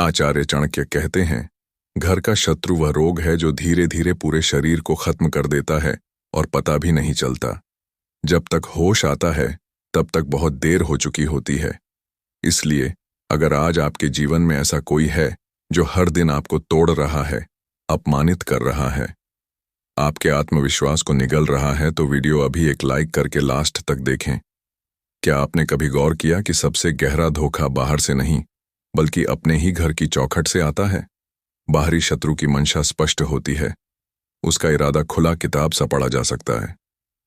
आचार्य चाणक्य कहते हैं, घर का शत्रु वह रोग है जो धीरे धीरे पूरे शरीर को खत्म कर देता है और पता भी नहीं चलता। जब तक होश आता है तब तक बहुत देर हो चुकी होती है। इसलिए अगर आज आपके जीवन में ऐसा कोई है जो हर दिन आपको तोड़ रहा है, अपमानित कर रहा है, आपके आत्मविश्वास को निगल रहा है, तो वीडियो अभी एक लाइक करके लास्ट तक देखें। क्या आपने कभी गौर किया कि सबसे गहरा धोखा बाहर से नहीं बल्कि अपने ही घर की चौखट से आता है? बाहरी शत्रु की मंशा स्पष्ट होती है, उसका इरादा खुला किताब सा पढ़ा जा सकता है,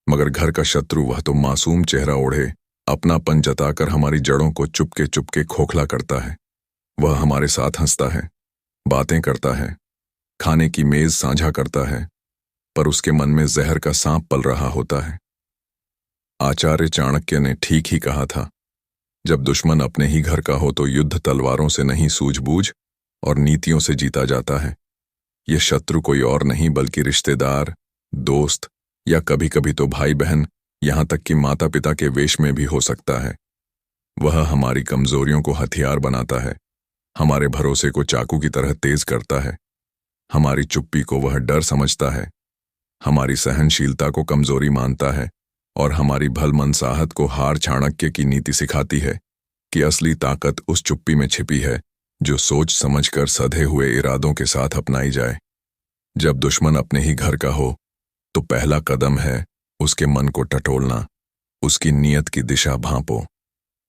मगर घर का शत्रु वह तो मासूम चेहरा ओढ़े अपनापन जताकर हमारी जड़ों को चुपके चुपके खोखला करता है। वह हमारे साथ हंसता है, बातें करता है, खाने की मेज साझा करता है, पर उसके मन में जहर का सांप पल रहा होता है। आचार्य चाणक्य ने ठीक ही कहा था, जब दुश्मन अपने ही घर का हो तो युद्ध तलवारों से नहीं सूझबूझ और नीतियों से जीता जाता है। यह शत्रु कोई और नहीं बल्कि रिश्तेदार, दोस्त या कभी कभी तो भाई बहन, यहां तक कि माता पिता के वेश में भी हो सकता है। वह हमारी कमजोरियों को हथियार बनाता है, हमारे भरोसे को चाकू की तरह तेज करता है, हमारी चुप्पी को वह डर समझता है, हमारी सहनशीलता को कमजोरी मानता है और हमारी भलमनसाहत को हार। चाणक्य की नीति सिखाती है कि असली ताकत उस चुप्पी में छिपी है जो सोच समझकर सधे हुए इरादों के साथ अपनाई जाए। जब दुश्मन अपने ही घर का हो तो पहला कदम है उसके मन को टटोलना, उसकी नीयत की दिशा भांपो,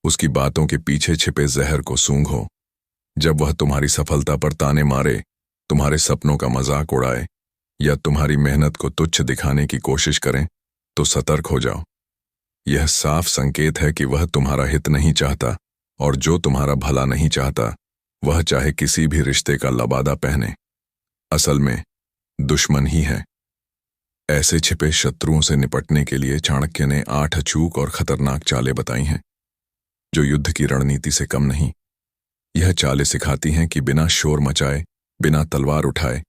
उसकी बातों के पीछे छिपे जहर को सूंघो। जब वह तुम्हारी सफलता पर ताने मारे, तुम्हारे सपनों का मजाक उड़ाए या तुम्हारी मेहनत को तुच्छ दिखाने की कोशिश करें, तो सतर्क हो जाओ। यह साफ संकेत है कि वह तुम्हारा हित नहीं चाहता, और जो तुम्हारा भला नहीं चाहता वह चाहे किसी भी रिश्ते का लबादा पहने, असल में दुश्मन ही है। ऐसे छिपे शत्रुओं से निपटने के लिए चाणक्य ने 8 अचूक और खतरनाक चालें बताई हैं, जो युद्ध की रणनीति से कम नहीं। यह चालें सिखाती हैं कि बिना शोर मचाए, बिना तलवार उठाए,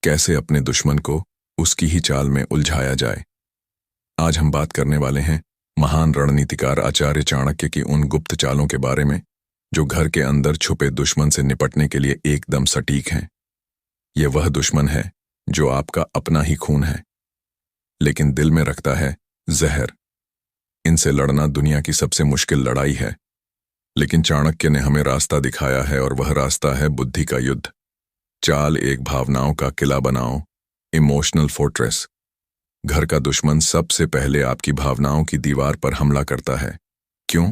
कैसे अपने दुश्मन को उसकी ही चाल में उलझाया जाए। आज हम बात करने वाले हैं महान रणनीतिकार आचार्य चाणक्य की उन गुप्त चालों के बारे में जो घर के अंदर छुपे दुश्मन से निपटने के लिए एकदम सटीक हैं। यह वह दुश्मन है जो आपका अपना ही खून है, लेकिन दिल में रखता है जहर। इनसे लड़ना दुनिया की सबसे मुश्किल लड़ाई है, लेकिन चाणक्य ने हमें रास्ता दिखाया है, और वह रास्ता है बुद्धि का युद्ध। चाल एक, भावनाओं का किला बनाओ, इमोशनल फोर्ट्रेस। घर का दुश्मन सबसे पहले आपकी भावनाओं की दीवार पर हमला करता है। क्यों?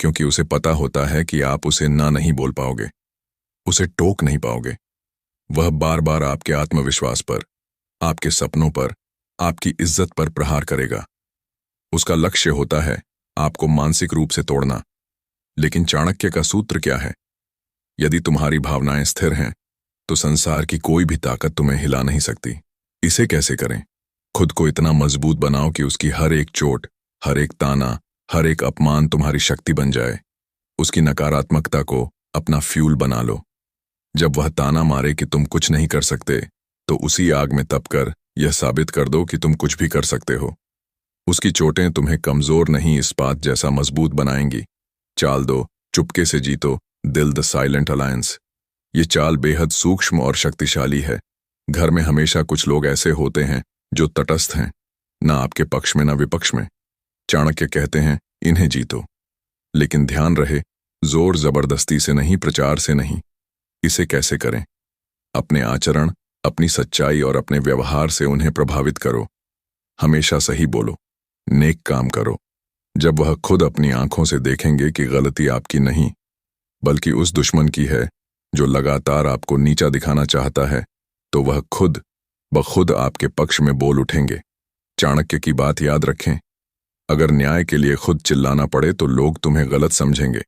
क्योंकि उसे पता होता है कि आप उसे ना नहीं बोल पाओगे, उसे टोक नहीं पाओगे। वह बार बार आपके आत्मविश्वास पर, आपके सपनों पर, आपकी इज्जत पर प्रहार करेगा। उसका लक्ष्य होता है आपको मानसिक रूप से तोड़ना। लेकिन चाणक्य का सूत्र क्या है? यदि तुम्हारी भावनाएं स्थिर हैं तो संसार की कोई भी ताकत तुम्हें हिला नहीं सकती। इसे कैसे करें? खुद को इतना मजबूत बनाओ कि उसकी हर एक चोट, हर एक ताना, हर एक अपमान तुम्हारी शक्ति बन जाए। उसकी नकारात्मकता को अपना फ्यूल बना लो। जब वह ताना मारे कि तुम कुछ नहीं कर सकते, तो उसी आग में तपकर यह साबित कर दो कि तुम कुछ भी कर सकते हो। उसकी चोटें तुम्हें कमजोर नहीं, इस्पात जैसा मजबूत बनाएंगी। चाल दो, चुपके से जीतो, दिल द साइलेंट अलायंस। ये चाल बेहद सूक्ष्म और शक्तिशाली है। घर में हमेशा कुछ लोग ऐसे होते हैं जो तटस्थ हैं, ना आपके पक्ष में ना विपक्ष में। चाणक्य कहते हैं इन्हें जीतो, लेकिन ध्यान रहे, जोर जबरदस्ती से नहीं, प्रचार से नहीं। इसे कैसे करें? अपने आचरण, अपनी सच्चाई और अपने व्यवहार से उन्हें प्रभावित करो। हमेशा सही बोलो, नेक काम करो। जब वह खुद अपनी आंखों से देखेंगे कि गलती आपकी नहीं बल्कि उस दुश्मन की है जो लगातार आपको नीचा दिखाना चाहता है, तो वह खुद ब खुद आपके पक्ष में बोल उठेंगे। चाणक्य की बात याद रखें, अगर न्याय के लिए खुद चिल्लाना पड़े तो लोग तुम्हें गलत समझेंगे,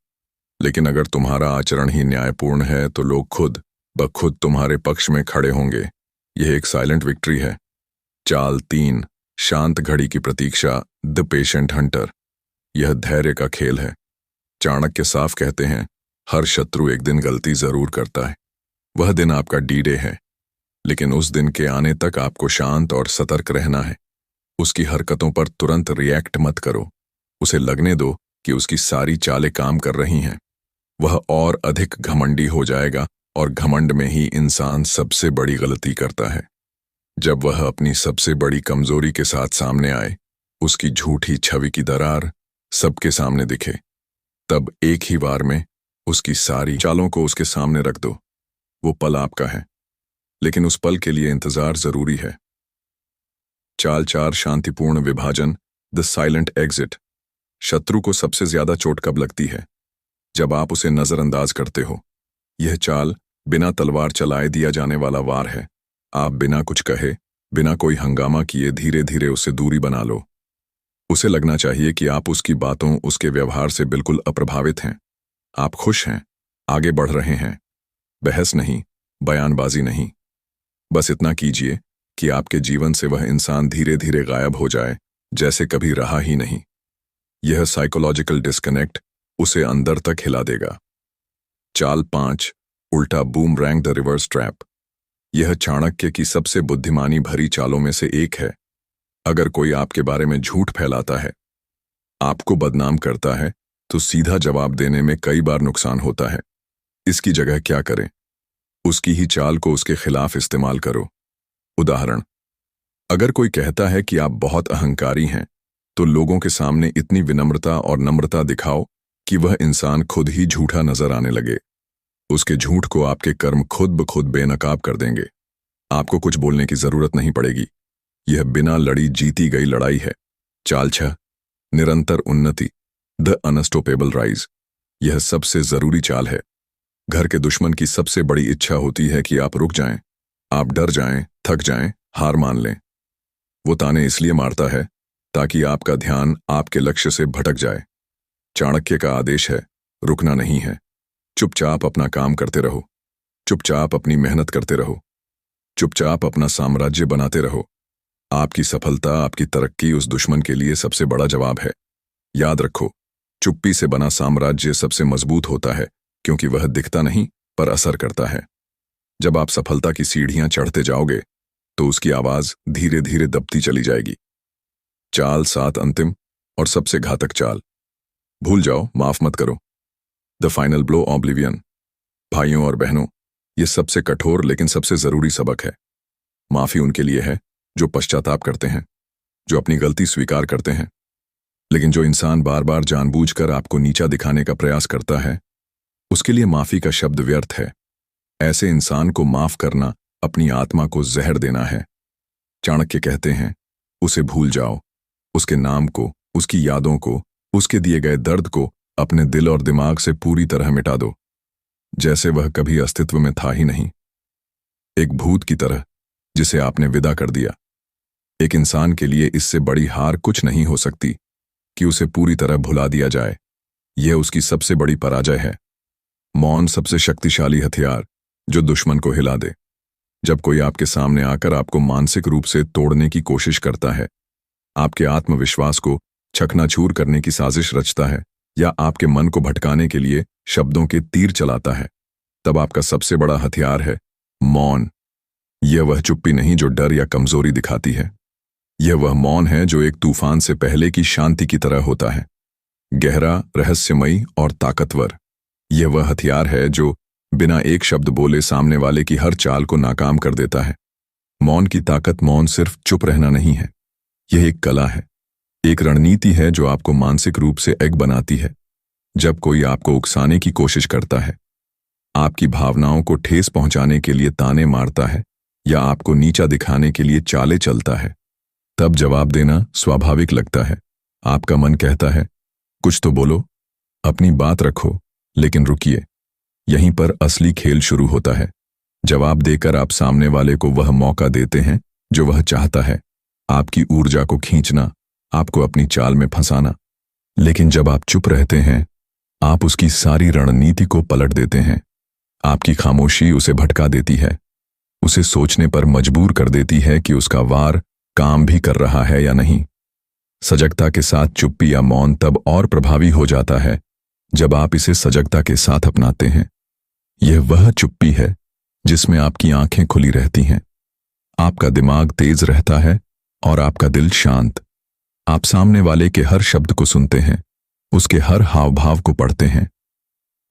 लेकिन अगर तुम्हारा आचरण ही न्यायपूर्ण है तो लोग खुद ब खुद तुम्हारे पक्ष में खड़े होंगे। यह एक साइलेंट विक्ट्री है। चाल 3, शांत घड़ी की प्रतीक्षा, द पेशेंट हंटर। यह धैर्य का खेल है। चाणक्य साफ कहते हैं, हर शत्रु एक दिन गलती जरूर करता है। वह दिन आपका डी-डे है, लेकिन उस दिन के आने तक आपको शांत और सतर्क रहना है। उसकी हरकतों पर तुरंत रिएक्ट मत करो। उसे लगने दो कि उसकी सारी चालें काम कर रही हैं। वह और अधिक घमंडी हो जाएगा और घमंड में ही इंसान सबसे बड़ी गलती करता है। जब वह अपनी सबसे बड़ी कमजोरी के साथ सामने आए, उसकी झूठी छवि की दरार सबके सामने दिखे, तब एक ही बार में उसकी सारी चालों को उसके सामने रख दो। वो पल आपका है, लेकिन उस पल के लिए इंतजार जरूरी है। चाल 4 शांतिपूर्ण विभाजन, द साइलेंट एग्जिट। शत्रु को सबसे ज्यादा चोट कब लगती है? जब आप उसे नजरअंदाज करते हो। यह चाल बिना तलवार चलाए दिया जाने वाला वार है। आप बिना कुछ कहे, बिना कोई हंगामा किए धीरे धीरे उससे दूरी बना लो। उसे लगना चाहिए कि आप उसकी बातों, उसके व्यवहार से बिल्कुल अप्रभावित हैं। आप खुश हैं, आगे बढ़ रहे हैं। बहस नहीं, बयानबाजी नहीं। बस इतना कीजिए कि आपके जीवन से वह इंसान धीरे धीरे गायब हो जाए, जैसे कभी रहा ही नहीं। यह साइकोलॉजिकल डिस्कनेक्ट उसे अंदर तक हिला देगा। चाल 5, उल्टा बूमरैंग, द रिवर्स ट्रैप। यह चाणक्य की सबसे बुद्धिमानी भरी चालों में से एक है। अगर कोई आपके बारे में झूठ फैलाता है, आपको बदनाम करता है, तो सीधा जवाब देने में कई बार नुकसान होता है। इसकी जगह क्या करें? उसकी ही चाल को उसके खिलाफ इस्तेमाल करो। उदाहरण, अगर कोई कहता है कि आप बहुत अहंकारी हैं, तो लोगों के सामने इतनी विनम्रता और नम्रता दिखाओ कि वह इंसान खुद ही झूठा नजर आने लगे। उसके झूठ को आपके कर्म खुद ब खुद बेनकाब कर देंगे। आपको कुछ बोलने की जरूरत नहीं पड़ेगी। यह बिना लड़ी जीती गई लड़ाई है। चाल 6, निरंतर उन्नति, द अनस्टॉपेबल राइज। यह सबसे जरूरी चाल है। घर के दुश्मन की सबसे बड़ी इच्छा होती है कि आप रुक जाएं, आप डर जाएं, थक जाएं, हार मान लें। वो ताने इसलिए मारता है ताकि आपका ध्यान आपके लक्ष्य से भटक जाए। चाणक्य का आदेश है, रुकना नहीं है। चुपचाप अपना काम करते रहो, चुपचाप अपनी मेहनत करते रहो, चुपचाप अपना साम्राज्य बनाते रहो। आपकी सफलता, आपकी तरक्की उस दुश्मन के लिए सबसे बड़ा जवाब है। याद रखो, चुप्पी से बना साम्राज्य सबसे मजबूत होता है, क्योंकि वह दिखता नहीं पर असर करता है। जब आप सफलता की सीढ़ियां चढ़ते जाओगे, तो उसकी आवाज धीरे धीरे दबती चली जाएगी। चाल 7, अंतिम और सबसे घातक चाल, भूल जाओ, माफ मत करो, द फाइनल ब्लो, ऑब्लिवियन। भाइयों और बहनों, यह सबसे कठोर लेकिन सबसे जरूरी सबक है। माफी उनके लिए है जो पश्चाताप करते हैं, जो अपनी गलती स्वीकार करते हैं। लेकिन जो इंसान बार बार जानबूझकर आपको नीचा दिखाने का प्रयास करता है, उसके लिए माफी का शब्द व्यर्थ है। ऐसे इंसान को माफ करना अपनी आत्मा को जहर देना है। चाणक्य कहते हैं, उसे भूल जाओ, उसके नाम को, उसकी यादों को, उसके दिए गए दर्द को अपने दिल और दिमाग से पूरी तरह मिटा दो, जैसे वह कभी अस्तित्व में था ही नहीं। एक भूत की तरह जिसे आपने विदा कर दिया। एक इंसान के लिए इससे बड़ी हार कुछ नहीं हो सकती कि उसे पूरी तरह भुला दिया जाए। यह उसकी सबसे बड़ी पराजय है। मौन सबसे शक्तिशाली हथियार जो दुश्मन को हिला दे। जब कोई आपके सामने आकर आपको मानसिक रूप से तोड़ने की कोशिश करता है, आपके आत्मविश्वास को चकनाचूर करने की साजिश रचता है, या आपके मन को भटकाने के लिए शब्दों के तीर चलाता है, तब आपका सबसे बड़ा हथियार है मौन। यह वह चुप्पी नहीं जो डर या कमजोरी दिखाती है। यह वह मौन है जो एक तूफान से पहले की शांति की तरह होता है, गहरा, रहस्यमयी और ताकतवर। यह वह हथियार है जो बिना एक शब्द बोले सामने वाले की हर चाल को नाकाम कर देता है। मौन की ताकत मौन सिर्फ चुप रहना नहीं है, यह एक कला है, एक रणनीति है जो आपको मानसिक रूप से एक बनाती है। जब कोई आपको उकसाने की कोशिश करता है, आपकी भावनाओं को ठेस पहुंचाने के लिए ताने मारता है, या आपको नीचा दिखाने के लिए चाले चलता है, तब जवाब देना स्वाभाविक लगता है। आपका मन कहता है, कुछ तो बोलो, अपनी बात रखो, लेकिन रुकिए। यहीं पर असली खेल शुरू होता है। जवाब देकर आप सामने वाले को वह मौका देते हैं जो वह चाहता है, आपकी ऊर्जा को खींचना, आपको अपनी चाल में फंसाना। लेकिन जब आप चुप रहते हैं, आप उसकी सारी रणनीति को पलट देते हैं। आपकी खामोशी उसे भटका देती है, उसे सोचने पर मजबूर कर देती है कि उसका वार काम भी कर रहा है या नहीं। सजगता के साथ चुप्पी या मौन तब और प्रभावी हो जाता है जब आप इसे सजगता के साथ अपनाते हैं। यह वह चुप्पी है जिसमें आपकी आंखें खुली रहती हैं, आपका दिमाग तेज रहता है और आपका दिल शांत। आप सामने वाले के हर शब्द को सुनते हैं, उसके हर हाव भाव को पढ़ते हैं।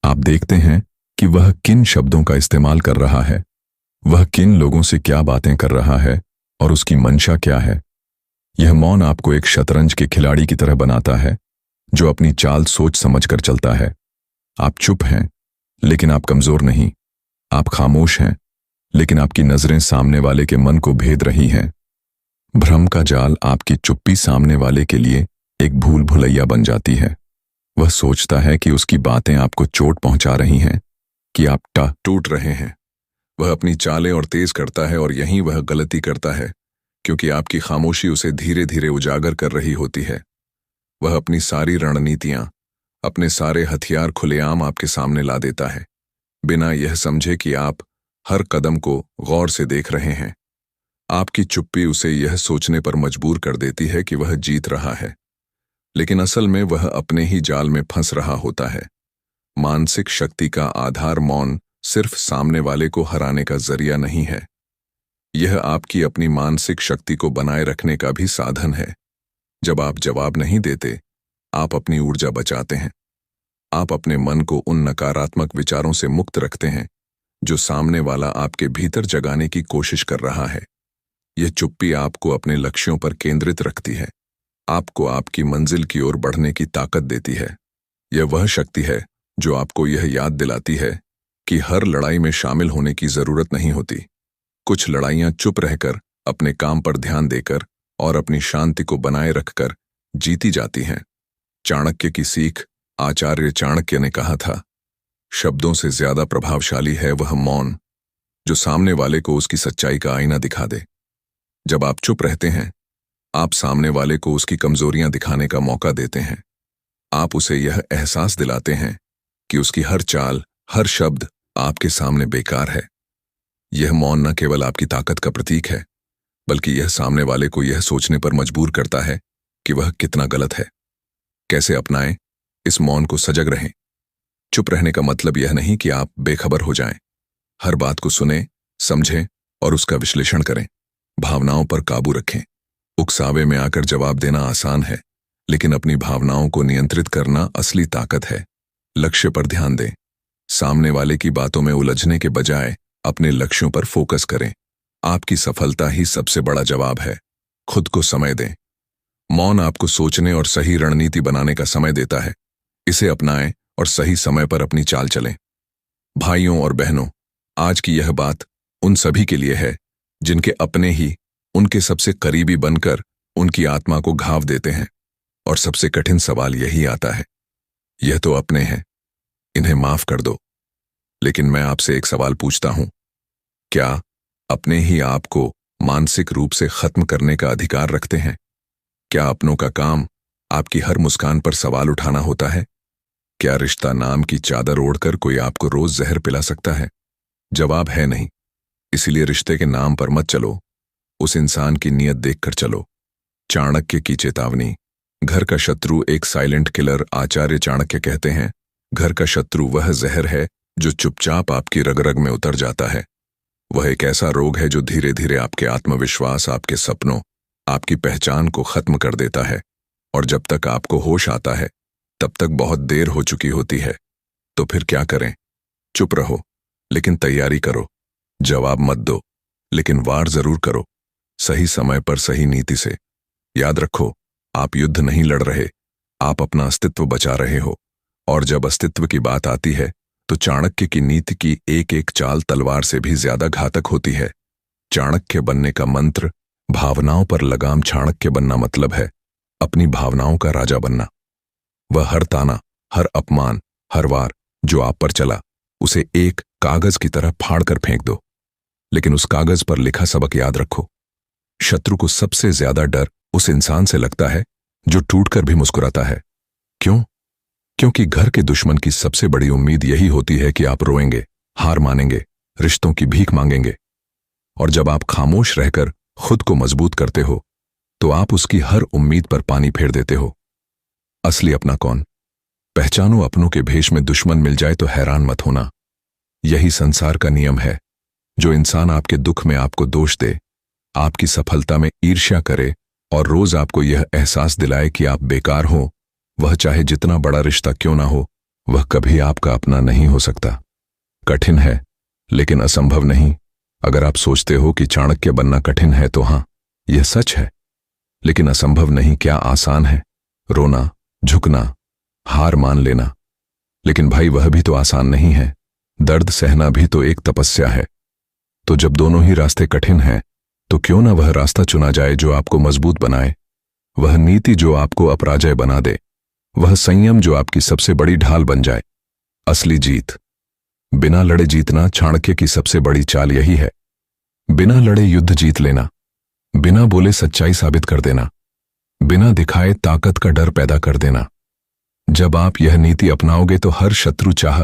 आप देखते हैं कि वह किन शब्दों का इस्तेमाल कर रहा है, वह किन लोगों से क्या बातें कर रहा है और उसकी मंशा क्या है। यह मौन आपको एक शतरंज के खिलाड़ी की तरह बनाता है जो अपनी चाल सोच समझ कर चलता है। आप चुप हैं, लेकिन आप कमजोर नहीं। आप खामोश हैं, लेकिन आपकी नजरें सामने वाले के मन को भेद रही हैं। भ्रम का जाल आपकी चुप्पी सामने वाले के लिए एक भूल भुलैया बन जाती है। वह सोचता है कि उसकी बातें आपको चोट पहुंचा रही हैं, कि आप टूट रहे हैं। वह अपनी चालें और तेज करता है और यहीं वह गलती करता है, क्योंकि आपकी खामोशी उसे धीरे धीरे उजागर कर रही होती है। वह अपनी सारी रणनीतियां, अपने सारे हथियार खुलेआम आपके सामने ला देता है, बिना यह समझे कि आप हर कदम को गौर से देख रहे हैं। आपकी चुप्पी उसे यह सोचने पर मजबूर कर देती है कि वह जीत रहा है, लेकिन असल में वह अपने ही जाल में फंस रहा होता है। मानसिक शक्ति का आधार मौन सिर्फ सामने वाले को हराने का जरिया नहीं है, यह आपकी अपनी मानसिक शक्ति को बनाए रखने का भी साधन है। जब आप जवाब नहीं देते, आप अपनी ऊर्जा बचाते हैं। आप अपने मन को उन नकारात्मक विचारों से मुक्त रखते हैं जो सामने वाला आपके भीतर जगाने की कोशिश कर रहा है। यह चुप्पी आपको अपने लक्ष्यों पर केंद्रित रखती है, आपको आपकी मंजिल की ओर बढ़ने की ताकत देती है। यह वह शक्ति है जो आपको यह याद दिलाती है कि हर लड़ाई में शामिल होने की जरूरत नहीं होती। कुछ लड़ाइयां चुप रहकर, अपने काम पर ध्यान देकर और अपनी शांति को बनाए रखकर जीती जाती हैं। चाणक्य की सीख, आचार्य चाणक्य ने कहा था, शब्दों से ज्यादा प्रभावशाली है वह मौन जो सामने वाले को उसकी सच्चाई का आईना दिखा दे। जब आप चुप रहते हैं, आप सामने वाले को उसकी कमजोरियां दिखाने का मौका देते हैं। आप उसे यह एहसास दिलाते हैं कि उसकी हर चाल, हर शब्द आपके सामने बेकार है। यह मौन न केवल आपकी ताकत का प्रतीक है, बल्कि यह सामने वाले को यह सोचने पर मजबूर करता है कि वह कितना गलत है। कैसे अपनाएं इस मौन को? सजग रहें। चुप रहने का मतलब यह नहीं कि आप बेखबर हो जाएं। हर बात को सुनें, समझें और उसका विश्लेषण करें। भावनाओं पर काबू रखें। उकसावे में आकर जवाब देना आसान है, लेकिन अपनी भावनाओं को नियंत्रित करना असली ताकत है। लक्ष्य पर ध्यान दें। सामने वाले की बातों में उलझने के बजाय अपने लक्ष्यों पर फोकस करें। आपकी सफलता ही सबसे बड़ा जवाब है। खुद को समय दें। मौन आपको सोचने और सही रणनीति बनाने का समय देता है। इसे अपनाएं और सही समय पर अपनी चाल चलें। भाइयों और बहनों, आज की यह बात उन सभी के लिए है जिनके अपने ही उनके सबसे करीबी बनकर उनकी आत्मा को घाव देते हैं। और सबसे कठिन सवाल यही आता है, यह तो अपने हैं, इन्हें माफ कर दो। लेकिन मैं आपसे एक सवाल पूछता हूं, क्या अपने ही आप को मानसिक रूप से खत्म करने का अधिकार रखते हैं? क्या अपनों का काम आपकी हर मुस्कान पर सवाल उठाना होता है? क्या रिश्ता नाम की चादर ओढ़कर कोई आपको रोज जहर पिला सकता है? जवाब है नहीं। इसीलिए रिश्ते के नाम पर मत चलो, उस इंसान की नीयत देखकर चलो। चाणक्य की चेतावनी। घर का शत्रु एक साइलेंट किलर। आचार्य चाणक्य कहते हैं, घर का शत्रु वह जहर है जो चुपचाप आपकी रग रग में उतर जाता है। वह एक ऐसा रोग है जो धीरे धीरे आपके आत्मविश्वास, आपके सपनों, आपकी पहचान को खत्म कर देता है। और जब तक आपको होश आता है, तब तक बहुत देर हो चुकी होती है। तो फिर क्या करें? चुप रहो, लेकिन तैयारी करो। जवाब मत दो, लेकिन वार जरूर करो, सही समय पर सही नीति से। याद रखो, आप युद्ध नहीं लड़ रहे, आप अपना अस्तित्व बचा रहे हो। और जब अस्तित्व की बात आती है, तो चाणक्य की नीति की एक एक चाल तलवार से भी ज्यादा घातक होती है। चाणक्य बनने का मंत्र, भावनाओं पर लगाम। चाणक्य बनना मतलब है अपनी भावनाओं का राजा बनना। वह हर ताना, हर अपमान, हर वार जो आप पर चला, उसे एक कागज की तरह फाड़ कर फेंक दो। लेकिन उस कागज पर लिखा सबक याद रखो। शत्रु को सबसे ज्यादा डर उस इंसान से लगता है जो टूटकर भी मुस्कुराता है। क्यों? क्योंकि घर के दुश्मन की सबसे बड़ी उम्मीद यही होती है कि आप रोएंगे, हार मानेंगे, रिश्तों की भीख मांगेंगे। और जब आप खामोश रहकर खुद को मजबूत करते हो, तो आप उसकी हर उम्मीद पर पानी फेर देते हो। असली अपना कौन? पहचानो। अपनों के भेष में दुश्मन मिल जाए तो हैरान मत होना। यही संसार का नियम है। जो इंसान आपके दुख में आपको दोष दे, आपकी सफलता में ईर्ष्या करे और रोज आपको यह एहसास दिलाए कि आप बेकार हो, वह चाहे जितना बड़ा रिश्ता क्यों ना हो, वह कभी आपका अपना नहीं हो सकता। कठिन है लेकिन असंभव नहीं। अगर आप सोचते हो कि चाणक्य बनना कठिन है तो हाँ, यह सच है, लेकिन असंभव नहीं। क्या आसान है? रोना, झुकना, हार मान लेना। लेकिन भाई वह भी तो आसान नहीं है। दर्द सहना भी तो एक तपस्या है। तो जब दोनों ही रास्ते कठिन हैं, तो क्यों ना वह रास्ता चुना जाए जो आपको मजबूत बनाए, वह नीति जो आपको अपराजय बना दे, वह संयम जो आपकी सबसे बड़ी ढाल बन जाए। असली जीत बिना लड़े जीतना। चाणक्य की सबसे बड़ी चाल यही है, बिना लड़े युद्ध जीत लेना, बिना बोले सच्चाई साबित कर देना, बिना दिखाए ताकत का डर पैदा कर देना। जब आप यह नीति अपनाओगे तो हर शत्रु चाह